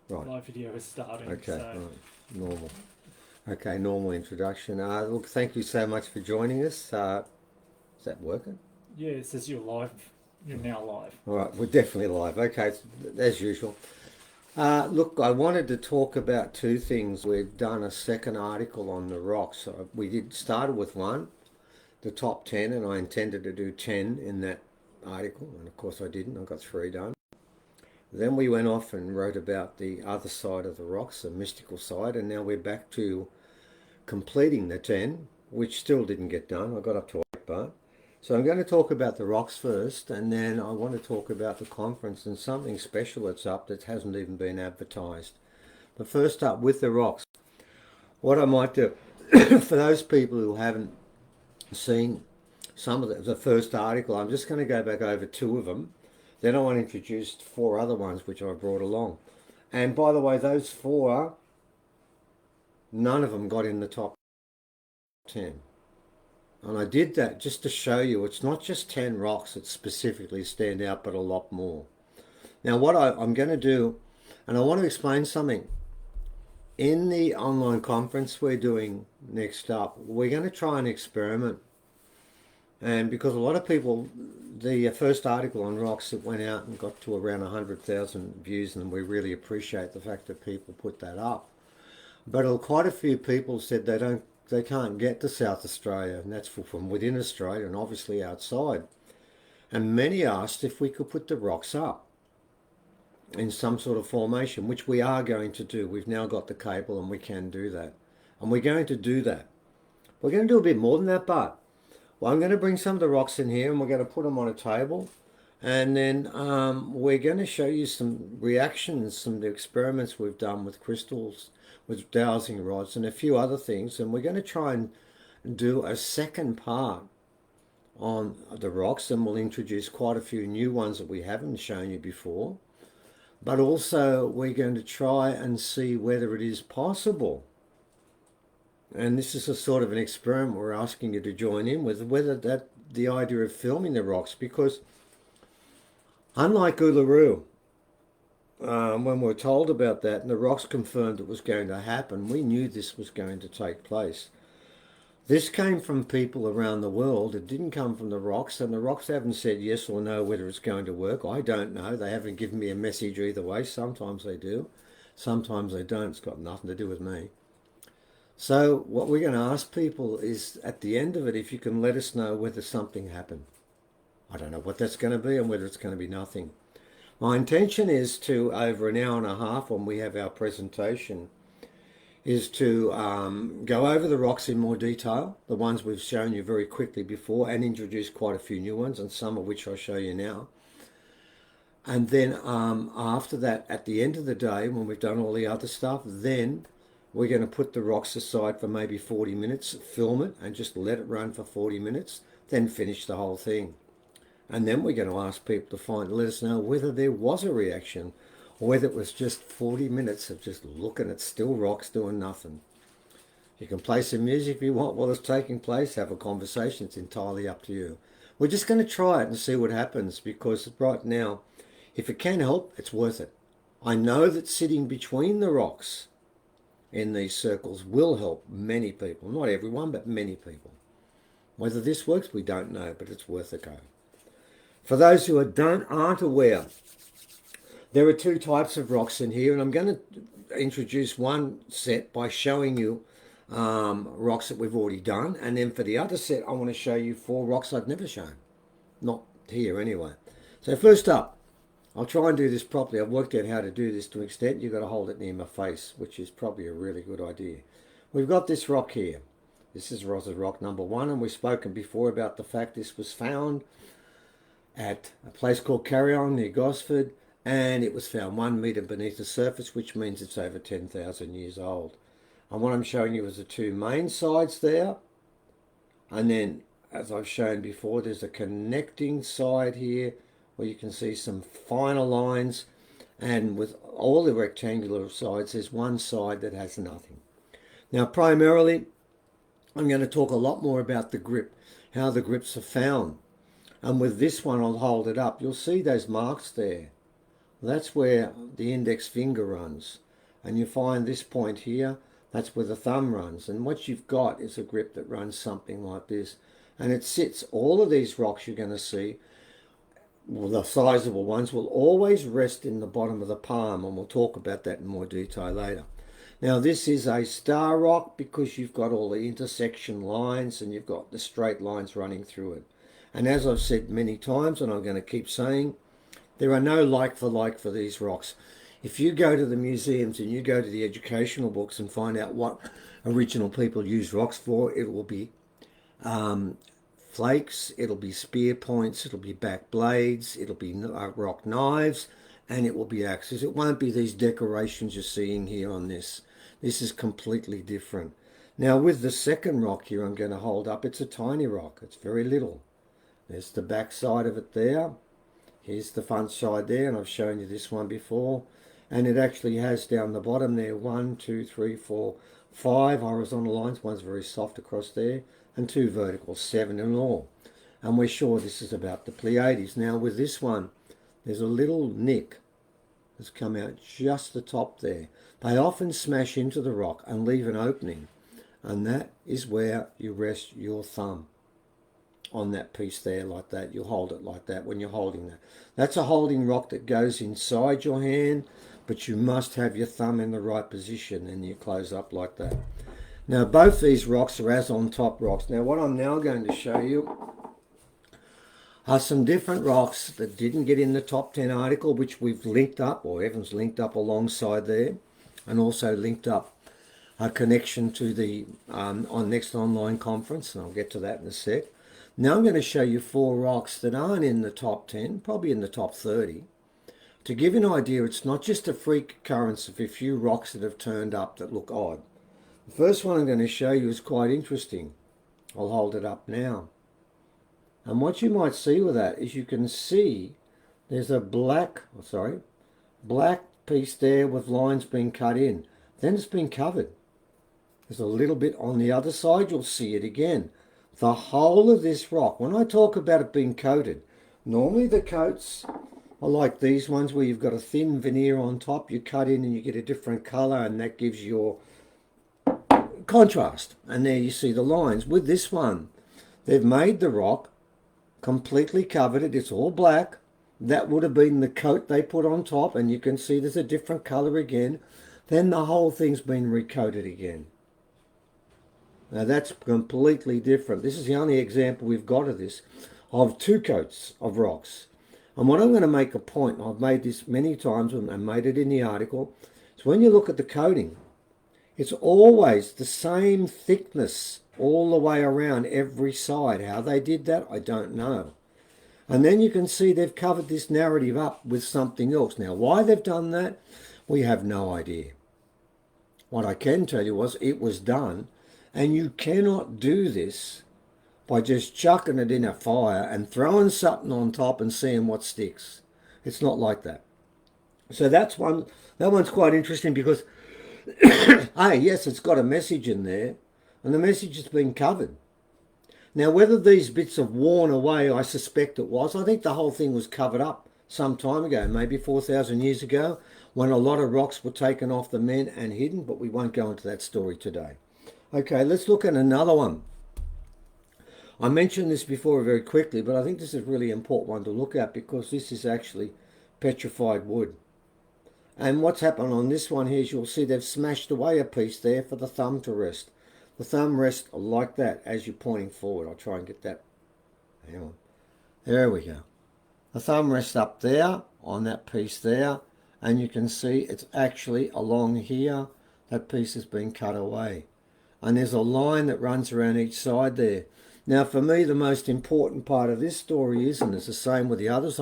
Right. Live video is starting. Okay. So Right. Normal. Okay. Normal introduction. Look, thank you so much for joining us. Is that working? yeah, it says you're live. You're now live. All right. We're definitely live. Okay. As usual. Look, I wanted to talk about two things. We've done a second article on the rocks. We did started with one, the top 10, and I intended to do 10 in that article, and of course I didn't. I got three done. Then we went off and wrote about the other side of the rocks, the mystical side, and now we're back to completing the 10, which still didn't get done. I got up to 8 bar. So I'm going to talk about the rocks first, and then I want to talk about the conference and something special that's up that hasn't even been advertised. But first up, with the rocks, what I might do, for those people who haven't seen some of the first article, I'm just going to go back over two of them. Then I want to introduce four other ones which I brought along. And by the way, those four, none of them got in the top 10. And I did that just to show you it's not just 10 rocks that specifically stand out, but a lot more. Now, what I'm going to do, and I want to explain something. In the online conference we're doing next up, we're going to try an experiment. And because a lot of people, the first article on rocks, it went out and got to around 100,000 views, and we really appreciate the fact that people put that up. But quite a few people said they can't get to South Australia, and that's from within Australia and obviously outside. And many asked if we could put the rocks up in some sort of formation, which we are going to do. We've now got the cable and we can do that. And we're going to do that. We're going to do a bit more than that, but well, I'm going to bring some of the rocks in here and we're going to put them on a table. And then we're going to show you some reactions, some of the experiments we've done with crystals, with dowsing rods, and a few other things. And we're going to try and do a second part on the rocks, and we'll introduce quite a few new ones that we haven't shown you before. But also, we're going to try and see whether it is possible. And this is a sort of an experiment we're asking you to join in with, whether that the idea of filming the rocks, because unlike Uluru, when we were told about that and the rocks confirmed it was going to happen, we knew this was going to take place. This came from people around the world. It didn't come from the rocks, and the rocks haven't said yes or no whether it's going to work. I don't know. They haven't given me a message either way. Sometimes they do, sometimes they don't. It's got nothing to do with me. So what we're going to ask people is, at the end of it, if you can let us know whether something happened. I don't know what that's going to be and whether it's going to be nothing. My intention is to, over an hour and a half when we have our presentation, is to go over the rocks in more detail, the ones we've shown you very quickly before, and introduce quite a few new ones, and some of which I'll show you now. And then after that, at the end of the day, when we've done all the other stuff, then we're going to put the rocks aside for maybe 40 minutes, film it, and just let it run for 40 minutes, then finish the whole thing. And then we're going to ask people to let us know whether there was a reaction, or whether it was just 40 minutes of just looking at still rocks doing nothing. You can play some music if you want while it's taking place, have a conversation, it's entirely up to you. We're just going to try it and see what happens, because right now, if it can help, it's worth it. I know that sitting between the rocks in these circles will help many people. Not everyone, but many people. Whether this works, we don't know, but it's worth a go. For those who aren't aware, there are two types of rocks in here, and I'm going to introduce one set by showing you rocks that we've already done, and then for the other set I want to show you four rocks I've never shown. Not here anyway. So first up, I'll try and do this properly. I've worked out how to do this to an extent. You've got to hold it near my face, which is probably a really good idea. We've got this rock here. This is Ross's rock number one, and we've spoken before about the fact this was found at a place called Carrion near Gosford, and it was found 1 metre beneath the surface, which means it's over 10,000 years old. And what I'm showing you is the two main sides there, and then, as I've shown before, there's a connecting side here where you can see some finer lines, and with all the rectangular sides, there's one side that has nothing. Now, primarily, I'm going to talk a lot more about the grip, how the grips are found. And with this one, I'll hold it up. You'll see those marks there That's where the index finger runs. And you find this point here, that's where the thumb runs. And what you've got is a grip that runs something like this. And it sits, all of these rocks you're going to see, well, the sizable ones, will always rest in the bottom of the palm. And we'll talk about that in more detail later. Now this is a star rock because you've got all the intersection lines and you've got the straight lines running through it. And as I've said many times, and I'm going to keep saying, there are no like for these rocks. If you go to the museums and you go to the educational books and find out what original people used rocks for, it will be flakes, it'll be spear points, it'll be back blades, it'll be rock knives, and it will be axes. It won't be these decorations you're seeing here on this. This is completely different. Now with the second rock here I'm going to hold up, it's a tiny rock. It's very little. There's the back side of it there. Here's the front side there, and I've shown you this one before. And it actually has down the bottom there 1, 2, 3, 4, 5 horizontal lines. One's very soft across there, and 2 vertical, 7 in all. And we're sure this is about the Pleiades. Now with this one, there's a little nick that's come out just the top there. They often smash into the rock and leave an opening, and that is where you rest your thumb on that piece there like that. You hold it like that when you're holding that. That's a holding rock that goes inside your hand, but you must have your thumb in the right position and you close up like that. Now both these rocks are as on top rocks. Now what I'm now going to show you are some different rocks that didn't get in the top 10 article, which we've linked up, or Evan's linked up alongside there, and also linked up a connection to the on next online conference, and I'll get to that in a sec. Now I'm going to show you 4 rocks that aren't in the top 10, probably in the top 30. To give you an idea, it's not just a freak occurrence of a few rocks that have turned up that look odd. The first one I'm going to show you is quite interesting. I'll hold it up now. And what you might see with that is you can see there's a black piece there with lines being cut in. Then it's been covered. There's a little bit on the other side, you'll see it again. The whole of this rock, when I talk about it being coated, normally the coats are like these ones where you've got a thin veneer on top, you cut in and you get a different colour, and that gives your contrast. And there you see the lines. With this one, they've made the rock, completely covered it, it's all black. That would have been the coat they put on top, and you can see there's a different colour again. Then the whole thing's been recoated again. Now that's completely different. This is the only example we've got of this, of 2 coats of rocks. And what I'm going to make a point, and I've made this many times and made it in the article, is when you look at the coating, it's always the same thickness all the way around every side. How they did that, I don't know. And then you can see they've covered this narrative up with something else. Now, why they've done that, we have no idea. What I can tell you was it was done. And you cannot do this by just chucking it in a fire and throwing something on top and seeing what sticks. It's not like that. So that one's quite interesting because, hey, yes, it's got a message in there, and the message has been covered. Now, whether these bits have worn away, I suspect it was. I think the whole thing was covered up some time ago, maybe 4,000 years ago, when a lot of rocks were taken off the men and hidden, but we won't go into that story today. Okay, let's look at another one. I mentioned this before very quickly, but I think this is a really important one to look at because this is actually petrified wood. And what's happened on this one here is you'll see they've smashed away a piece there for the thumb to rest. The thumb rests like that as you're pointing forward. I'll try and get that. Hang on. There we go. The thumb rests up there on that piece there, and you can see it's actually along here. That piece has been cut away. And there's a line that runs around each side there. Now, for me, the most important part of this story is, and it's the same with the others,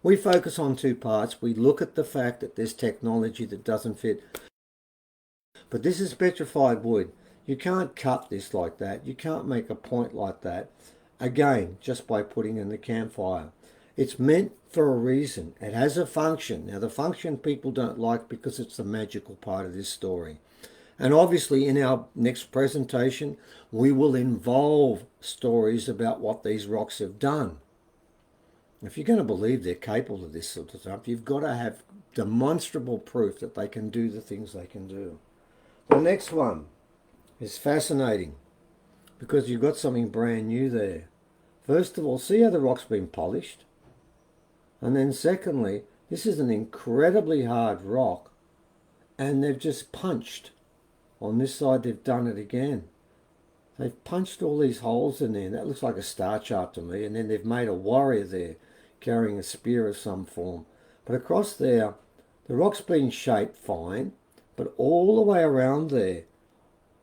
we focus on 2 parts. We look at the fact that there's technology that doesn't fit. But this is petrified wood. You can't cut this like that. You can't make a point like that, again, just by putting in the campfire. It's meant for a reason. It has a function. Now, the function people don't like because it's the magical part of this story. And obviously in our next presentation, we will involve stories about what these rocks have done. If you're going to believe they're capable of this sort of stuff, you've got to have demonstrable proof that they can do the things they can do. The next one is fascinating because you've got something brand new there. First of all, see how the rock's been polished? And then secondly, this is an incredibly hard rock and they've just punched. On this side, they've done it again. They've punched all these holes in there. That looks like a star chart to me. And then they've made a warrior there carrying a spear of some form. But across there, the rock's been shaped fine, but all the way around there,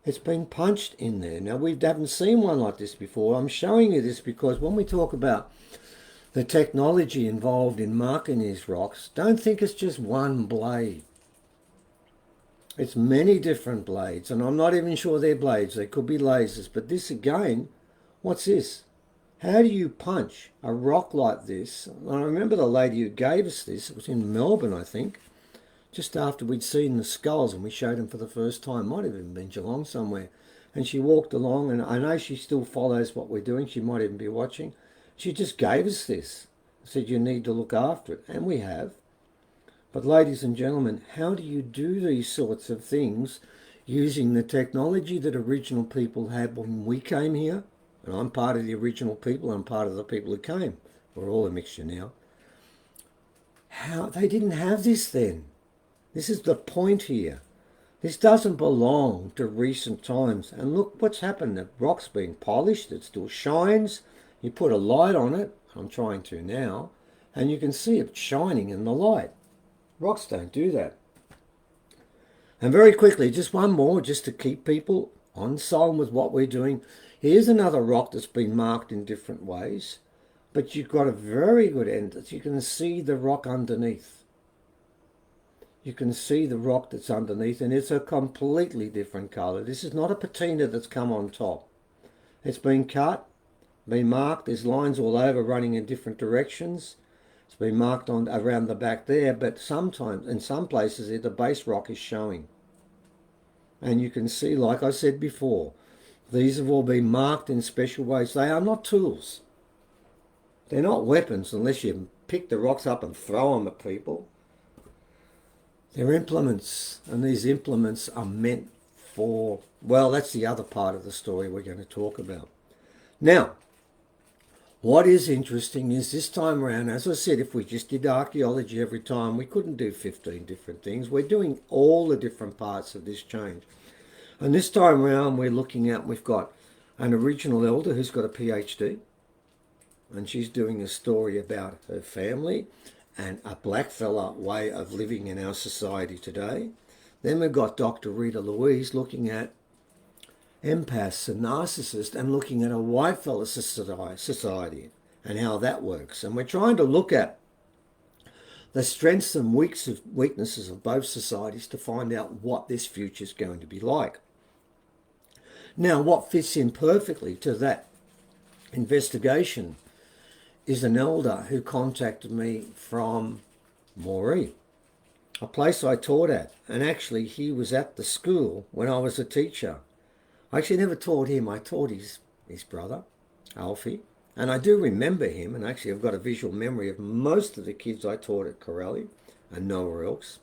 it's been punched in there. Now, we haven't seen one like this before. I'm showing you this because when we talk about the technology involved in marking these rocks, don't think it's just one blade. It's many different blades, and I'm not even sure they're blades. They could be lasers. But this again, what's this? How do you punch a rock like this? I remember the lady who gave us this, it was in Melbourne, I think, just after we'd seen the skulls and we showed them for the first time. Might have even been Geelong somewhere. And she walked along, and I know she still follows what we're doing. She might even be watching. She just gave us this. Said you need to look after it, and we have. But ladies and gentlemen, how do you do these sorts of things using the technology that original people had when we came here? And I'm part of the original people, I'm part of the people who came. We're all a mixture now. How they didn't have this then. This is the point here. This doesn't belong to recent times. And look what's happened. The rock's being polished, it still shines. You put a light on it, I'm trying to now, and you can see it shining in the light. Rocks don't do that. And very quickly, just one more, just to keep people on song with what we're doing. Here's another rock that's been marked in different ways, but you've got a very good end. You can see the rock underneath. You can see the rock that's underneath, and it's a completely different colour. This is not a patina that's come on top. It's been cut, been marked. There's lines all over running in different directions. It's been marked on around the back there, but sometimes in some places the base rock is showing. And you can see, like I said before, these have all been marked in special ways. They are not tools. They're not weapons unless you pick the rocks up and throw them at people. They're implements, and these implements are meant for, well, that's the other part of the story we're going to talk about. Now, what is interesting is this time around, as I said, if we just did archaeology every time, we couldn't do 15 different things. We're doing all the different parts of this change. And this time around, we're looking at, we've got an original elder who's got a PhD, and she's doing a story about her family and a blackfella way of living in our society today. Then we've got Dr. Rita Louise looking at empaths and narcissists and looking at a white fella society and how that works. And we're trying to look at the strengths and weaknesses of both societies to find out what this future is going to be like. Now, what fits in perfectly to that investigation is an elder who contacted me from Moree, a place I taught at. And actually, he was at the school when I was a teacher. I actually never taught him. I taught his brother, Alfie. And I do remember him. And actually, I've got a visual memory of most of the kids I taught at Corelli and nowhere else.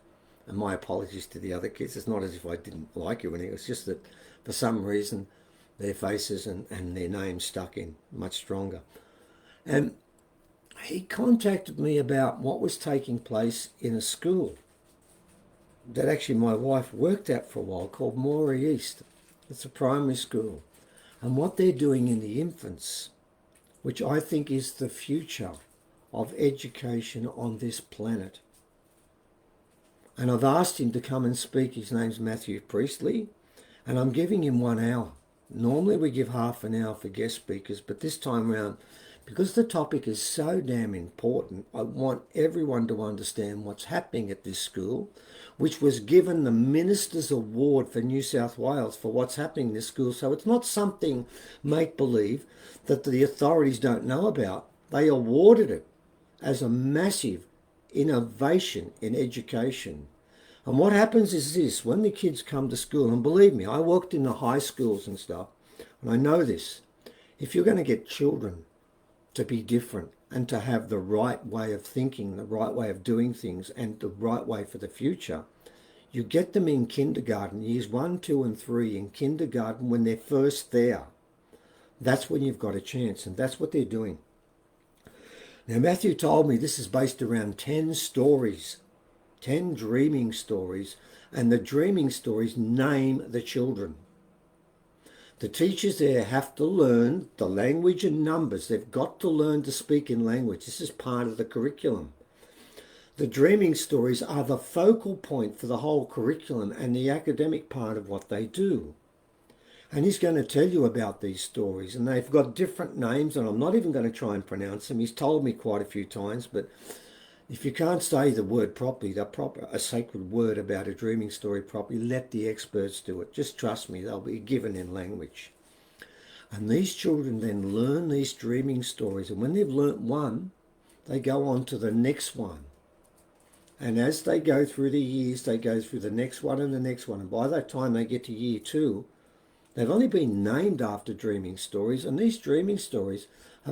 And my apologies to the other kids. It's not as if I didn't like you. It's just that for some reason, their faces and their names stuck in much stronger. And he contacted me about what was taking place in a school that actually my wife worked at for a while called Moree East. It's a primary school. And what they're doing in the infants, which I think is the future of education on this planet. And I've asked him to come and speak. His name's Matthew Priestley, and I'm giving him 1 hour. Normally we give half an hour for guest speakers, but this time around, because the topic is so damn important, I want everyone to understand what's happening at this school, which was given the Minister's Award for New South Wales for what's happening in this school. So it's not something make-believe that the authorities don't know about. They awarded it as a massive innovation in education. And what happens is this, when the kids come to school, and believe me, I worked in the high schools and stuff, and I know this, if you're going to get children to be different, and to have the right way of thinking, the right way of doing things, and the right way for the future, you get them in kindergarten, years 1, 2, and 3 in kindergarten when they're first there. That's when you've got a chance, and that's what they're doing. Now, Matthew told me this is based around 10 stories, 10 dreaming stories, and the dreaming stories name the children. The teachers there have to learn the language and numbers. They've got to learn to speak in language. This is part of the curriculum. The dreaming stories are the focal point for the whole curriculum and the academic part of what they do. And he's going to tell you about these stories, and they've got different names, and I'm not even going to try and pronounce them. He's told me quite a few times, but if you can't say the word properly, a sacred word about a dreaming story properly, let the experts do it. Just trust me, they'll be given in language. And these children then learn these dreaming stories, and when they've learnt one, they go on to the next one. And as they go through the years, they go through the next one and the next one. And by that time they get to year 2, they've only been named after dreaming stories. And these dreaming stories are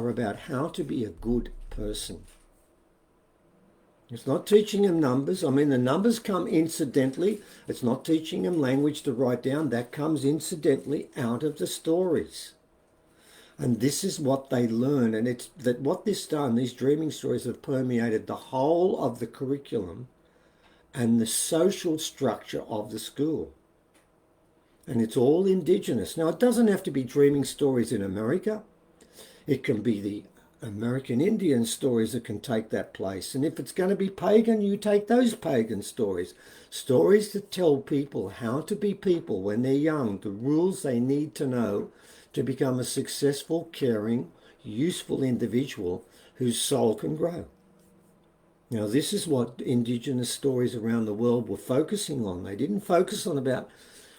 about how to be a good person. It's not teaching them numbers. I mean, the numbers come incidentally. It's not teaching them language to write down. That comes incidentally out of the stories. And this is what they learn. And it's that what this done, these dreaming stories have permeated the whole of the curriculum and the social structure of the school. And it's all Indigenous. Now, it doesn't have to be dreaming stories in America. It can be the American Indian stories that can take that place. And if it's going to be pagan, you take those pagan stories. Stories that tell people how to be people when they're young, the rules they need to know to become a successful, caring, useful individual whose soul can grow. Now, this is what Indigenous stories around the world were focusing on. They didn't focus on about,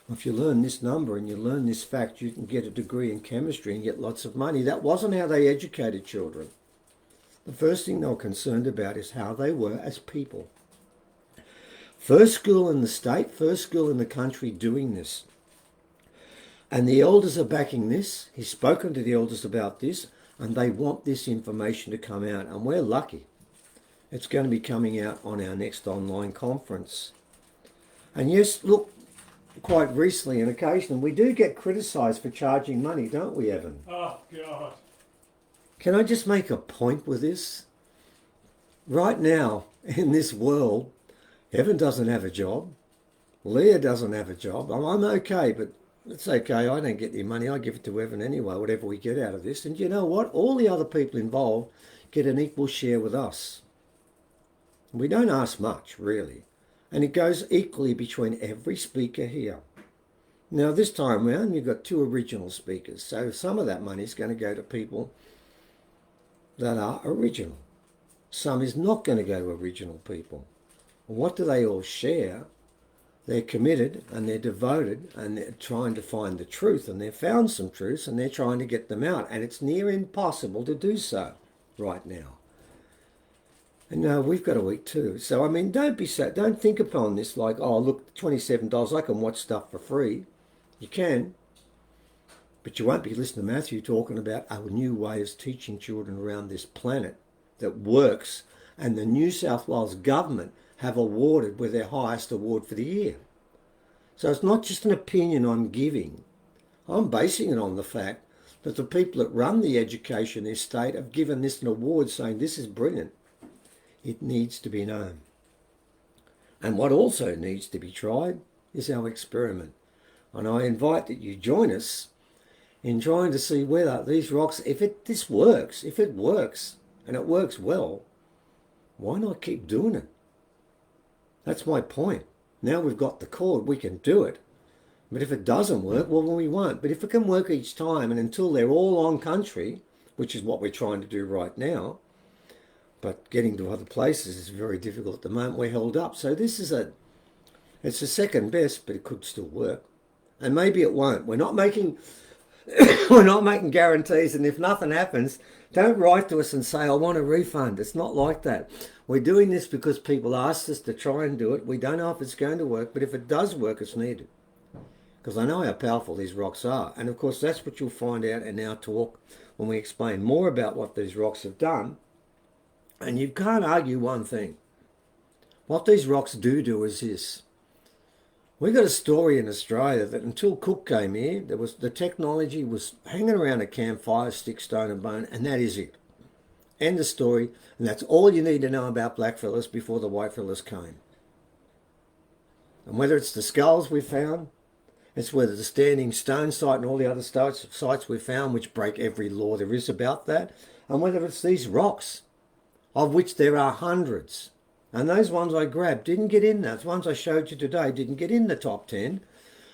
well, if you learn this number and you learn this fact, you can get a degree in chemistry and get lots of money. That wasn't how they educated children. The first thing they were concerned about is how they were as people. First school in the state, first school in the country doing this. And the elders are backing this. He's spoken to the elders about this, and they want this information to come out. And we're lucky. It's going to be coming out on our next online conference. And yes, look, quite recently and occasionally, we do get criticised for charging money, don't we, Evan? Oh, God. Can I just make a point with this? Right now, in this world, Evan doesn't have a job. Leah doesn't have a job. I'm okay, but it's okay. I don't get the money. I give it to Evan anyway, whatever we get out of this. And you know what? All the other people involved get an equal share with us. We don't ask much, really. And it goes equally between every speaker here. Now, this time round, you've got 2 original speakers. So some of that money is going to go to people that are original. Some is not going to go to original people. What do they all share? They're committed and they're devoted and they're trying to find the truth, and they've found some truths and they're trying to get them out, and it's near impossible to do so right now. And we've got to eat too. So I mean, don't think upon this like, oh look, $27, I can watch stuff for free. You can, but you won't be listening to Matthew talking about a new way of teaching children around this planet that works, and the New South Wales government have awarded with their highest award for the year. So it's not just an opinion I'm giving. I'm basing it on the fact that the people that run the education in this state have given this an award saying this is brilliant. It needs to be known. And what also needs to be tried is our experiment. And I invite that you join us in trying to see whether these rocks, if it works, and it works well, why not keep doing it? That's my point. Now we've got the cord, we can do it. But if it doesn't work, well, we won't. But if it can work each time, and until they're all on country, which is what we're trying to do right now, but getting to other places is very difficult at the moment. We're held up. So this is it's a second best, but it could still work. And maybe it won't. We're not making guarantees, and if nothing happens, don't write to us and say, I want a refund. It's not like that. We're doing this because people asked us to try and do it. We don't know if it's going to work, but if it does work, it's needed. because I know how powerful these rocks are. And of course, that's what you'll find out in our talk when we explain more about what these rocks have done. And you can't argue one thing. What these rocks do is this. We got a story in Australia that until Cook came here, the technology was hanging around a campfire, stick, stone and bone, and that is it. End of story. And that's all you need to know about blackfellas before the whitefellas came. And whether it's the skulls we found, it's whether the standing stone site and all the other sites we found, which break every law there is about that, and whether it's these rocks, of which there are hundreds. And those ones I grabbed didn't get in there. The ones I showed you today didn't get in the top 10.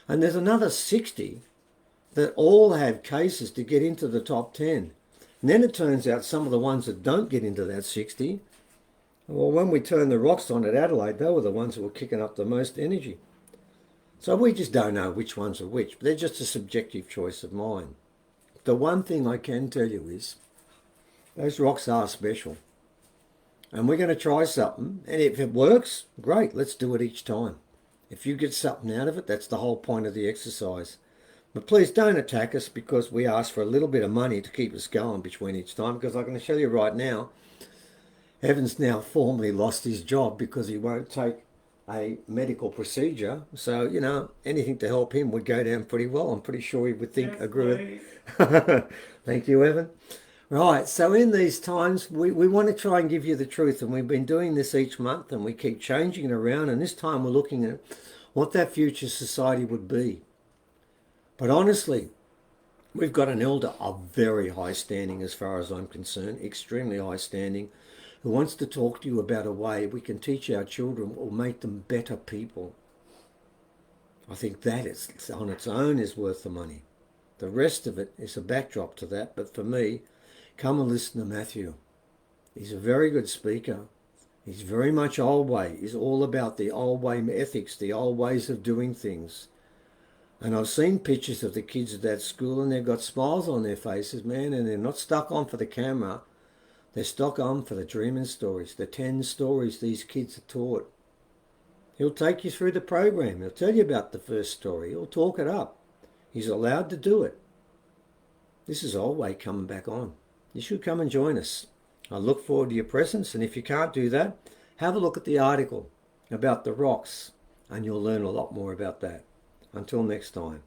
And there's another 60 that all have cases to get into the top 10. And then it turns out some of the ones that don't get into that 60, well, when we turned the rocks on at Adelaide, they were the ones that were kicking up the most energy. So we just don't know which ones are which. But they're just a subjective choice of mine. The one thing I can tell you is those rocks are special. And we're going to try something. And if it works, great, let's do it each time. If you get something out of it, that's the whole point of the exercise. But please don't attack us because we ask for a little bit of money to keep us going between each time. Because I can show you right now, Evan's now formally lost his job because he won't take a medical procedure. So, you know, anything to help him would go down pretty well. I'm pretty sure he would agree with. Thank you, Evan. Right, so in these times, we want to try and give you the truth, and we've been doing this each month, and we keep changing it around, and this time we're looking at what that future society would be. But honestly, we've got an elder of very high standing as far as I'm concerned, extremely high standing, who wants to talk to you about a way we can teach our children or make them better people. I think that is, on its own is worth the money. The rest of it is a backdrop to that, but for me, come and listen to Matthew. He's a very good speaker. He's very much old way. He's all about the old way ethics, the old ways of doing things. And I've seen pictures of the kids at that school and they've got smiles on their faces, man, and they're not stuck on for the camera. They're stuck on for the dreaming stories, the 10 stories these kids are taught. He'll take you through the program. He'll tell you about the first story. He'll talk it up. He's allowed to do it. This is old way coming back on. You should come and join us. I look forward to your presence, and if you can't do that, have a look at the article about the rocks, and you'll learn a lot more about that. Until next time.